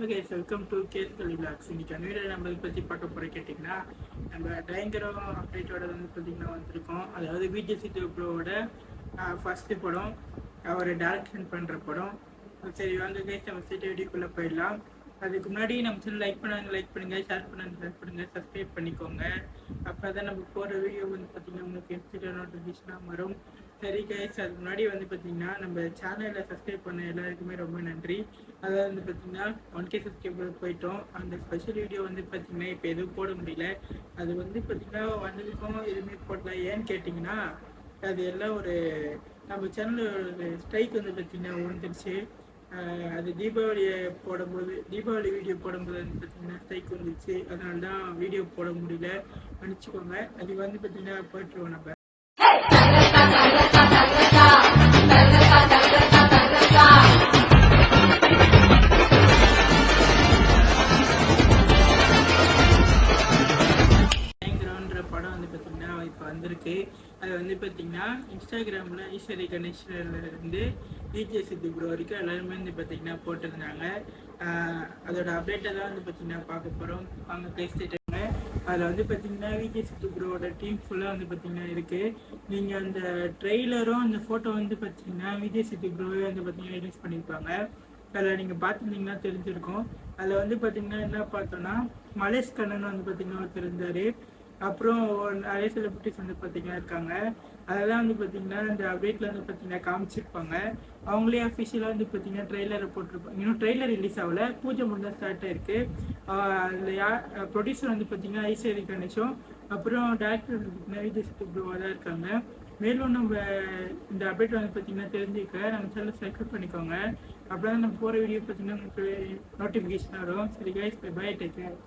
Okay, welcome to கேஸ் vlogs. இன்னைக்கு video நம்ம இதை பற்றி பார்க்க போகிறோம் கேட்டிங்கன்னா, நம்ம பயங்கரம் அப்டேட்டோட வந்து பார்த்திங்கன்னா வந்திருக்கோம். அதாவது விஜய் சேது ப்ரோவோட ஃபஸ்ட்டு படம், அவர் டைரக்ஷன் பண்ணுற படம். சரி வாங்க கைஸ், நம்ம வீடியோக்குள்ளே போயிடலாம். அதுக்கு முன்னாடி நம்ம சேனல் லைக் பண்ணுங்கள், ஷேர் பண்ணுங்கள், சப்ஸ்கிரைப் பண்ணிக்கோங்க. அப்போ தான் நம்ம போகிற வீடியோ வந்து பார்த்திங்கன்னா உங்களுக்கு இன்ஸ்டாகிராம் நோட்டிஃபிகேஷனாக வரும். சரி கைஸ், அதுக்கு முன்னாடி வந்து பார்த்திங்கன்னா நம்ம சேனலில் சப்ஸ்கிரைப் பண்ண எல்லாருக்குமே ரொம்ப நன்றி. அதாவது வந்து பார்த்திங்கன்னா 1K சப்ஸ்கிரைபர் போயிட்டோம். அந்த ஸ்பெஷல் வீடியோ வந்து பார்த்திங்கன்னா இப்போ எதுவும் போட முடியல. அது வந்து பார்த்திங்கன்னா வந்ததுக்கும் எதுவுமே போடல. ஏன்னு கேட்டிங்கன்னா, அது எல்லாம் ஒரு நம்ம சேனல் ஸ்ட்ரைக் வந்து பார்த்திங்கன்னா விழுந்துருச்சு. அது தீபாவளி வீடியோ போடும்போது வந்து பார்த்திங்கன்னா ஸ்ட்ரைக் வந்துச்சு. அதனால தான் வீடியோ போட முடியல, மன்னிச்சுக்கோங்க. அது வந்து பார்த்திங்கன்னா போயிட்டுருவோம் நம்ம. படம் வந்து பார்த்திங்கன்னா இப்போ வந்திருக்கு. அது வந்து பார்த்திங்கன்னா இன்ஸ்டாகிராமில் ஈஸ்வரி கணேஷ்லேருந்து விஜய் சேது ப்ரோ வரைக்கும் எல்லாருமே வந்து பார்த்திங்கன்னா போட்டிருந்தாங்க. அதோட அப்டேட்டை தான் வந்து பார்த்திங்கன்னா பார்க்க போகிறோம். அவங்க பேசிட்டாங்க. அதில் வந்து பார்த்திங்கன்னா விஜய் சேது ப்ரோவோட டீம் ஃபுல்லாக வந்து பார்த்திங்கன்னா இருக்குது. நீங்கள் அந்த ட்ரெய்லரும் அந்த ஃபோட்டோ வந்து பார்த்திங்கன்னா விஜய் சேது ப்ரோவே வந்து பார்த்திங்கன்னா ரிலீஸ் பண்ணியிருப்பாங்க. அதில் நீங்கள் பார்த்துருந்தீங்கன்னா தெரிஞ்சிருக்கும். அதில் வந்து பார்த்திங்கன்னா என்ன பார்த்தோன்னா, மலேஷ் கண்ணன் வந்து பார்த்திங்கன்னா ஒருத்தர் இருந்தார். அப்புறம் நிறைய செலிபிரிட்டிஸ் வந்து பார்த்திங்கன்னா இருக்காங்க. அதெல்லாம் வந்து பார்த்திங்கன்னா இந்த அப்டேட்டில் வந்து பார்த்திங்கன்னா காமிச்சிருப்பாங்க. அவங்களே அஃபிஷியலாக வந்து பார்த்திங்கன்னா ட்ரெய்லரை போட்டிருப்பாங்க. இன்னும் ட்ரெய்லர் ரிலீஸ் ஆகலை, பூஜை மட்டும் ஸ்டார்ட் ஆகிருக்கு. அதில் ப்ரொடியூசர் வந்து பார்த்திங்கன்னா ஈஸ்வரி கணேஷும், அப்புறம் டேரக்டர் வந்து பார்த்திங்கன்னா விஜய் சேது ப்ரோவாக தான் இருக்காங்க. மேலும் நம்ம இந்த அப்டேட் வந்து பார்த்திங்கன்னா தெரிஞ்சுக்க நம்ம சேனலை சப்ஸ்கிரைப் பண்ணிக்கோங்க. அப்போ தான் நம்ம போகிற வீடியோ பார்த்திங்கன்னா உங்களுக்கு நோட்டிஃபிகேஷன் வரும். சரி கைஸ், பை டேக் கேர்.